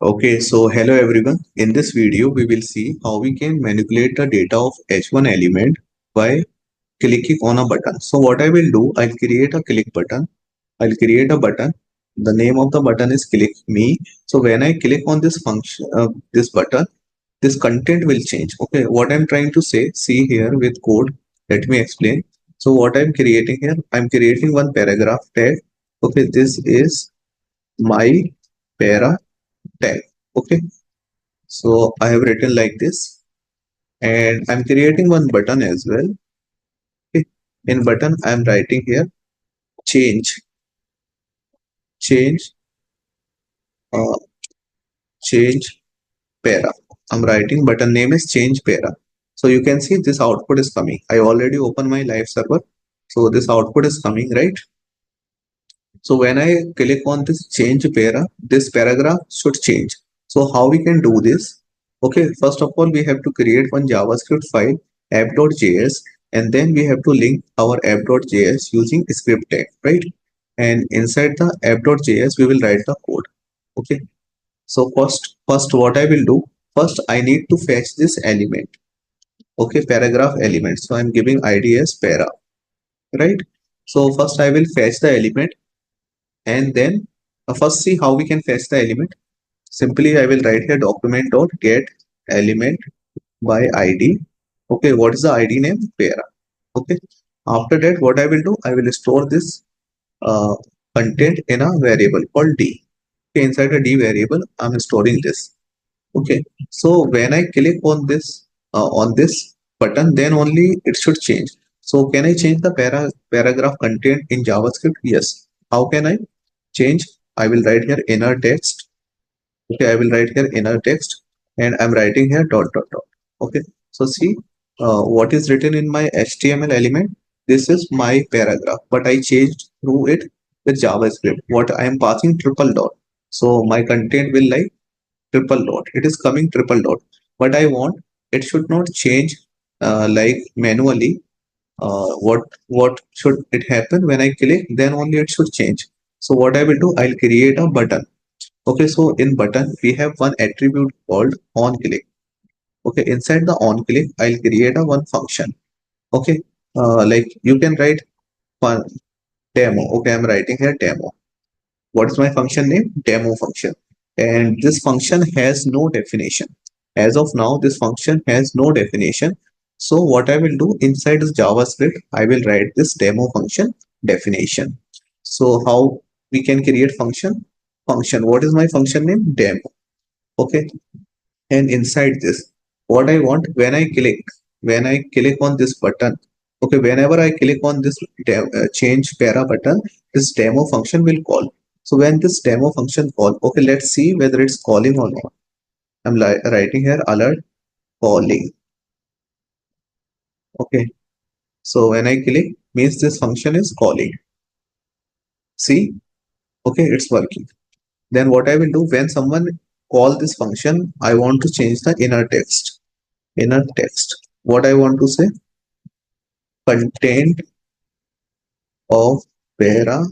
Okay, so hello everyone. In this video, we will see how we can manipulate the data of H1 element by clicking on a button. So what I will do, I'll create a click button. I'll create a button. The name of the button is click me. So when I click on this function, this button, this content will change. Okay, what I'm trying to say, see here with code. Let me explain. So what I'm creating here, I'm creating one paragraph tag. Okay, this is my para tag. Okay, so I have written like this, and I'm creating one button as well. Okay. In button, I'm writing here change, change, uh, change para. I'm writing button name is change para. So you can see this output is coming. I already opened my live server, so this output is coming, right? So when I click on this change para, this paragraph should change. So how we can do this? Okay, first of all, we have to create one JavaScript file app.js, and then we have to link our app.js using script tag, right? And inside the app.js, we will write the code. Okay. So first what I will do, first I need to fetch this element. Okay, paragraph element. So I'm giving ID as para, right? So first I will fetch the element, and then first see how we can fetch the element. Simply I will write here document dot get element by id. Okay, what is the id name? Para. Okay, after that what I will do, I will store this uh, content in a variable called d. Okay, inside a d variable I'm storing this. Okay, so when I click on this button, then only it should change. So can I change the paragraph content in JavaScript? Yes. How can I change? I will write here inner text. Okay, I will write here inner text, and I'm writing here dot dot dot. Okay, so see what is written in my HTML element. This is my paragraph, but I changed through it with JavaScript. What I am passing triple dot. So my content will like triple dot. It is coming triple dot, but I want it should not change like manually. What should it happen when I click? Then only it should change. So what I will do, I'll create a button. Okay, so in button we have one attribute called on click. Okay, inside the on click, I'll create a one function. Okay, like you can write one demo. Okay, I'm writing here demo. What is my function name? Demo function. And this function has no definition. As of now, this function has no definition. So what I will do inside this JavaScript, I will write this demo function definition. So how we can create function? Function. What is my function name? Demo. Okay. And inside this, what I want when I click on this button, okay, whenever I click on this change para button, this demo function will call. So when this demo function call, okay, let's see whether it's calling or not. I'm writing here alert calling. Okay, so when I click, means this function is calling. See, okay, it's working. Then what I will do, when someone call this function, I want to change the inner text. Inner text. What I want to say? Content of para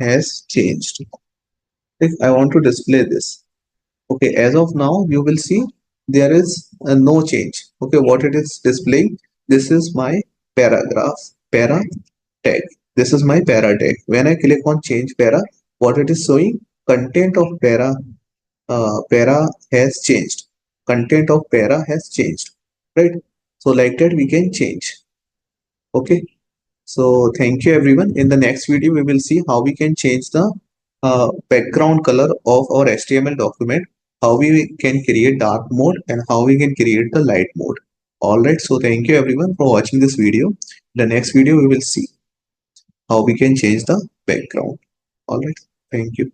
has changed. If I want to display this, okay, as of now you will see there is no change. Okay, what it is displaying, this is my paragraph para tag. This is my para tag. When I click on change para, what it is showing, content of para has changed. Content of para has changed, right? So like that we can change. Okay, so thank you everyone. In the next video we will see how we can change the background color of our HTML document, how we can create dark mode, and how we can create the light mode. Alright, so thank you everyone for watching this video. In the next video we will see how we can change the background. Alright, thank you.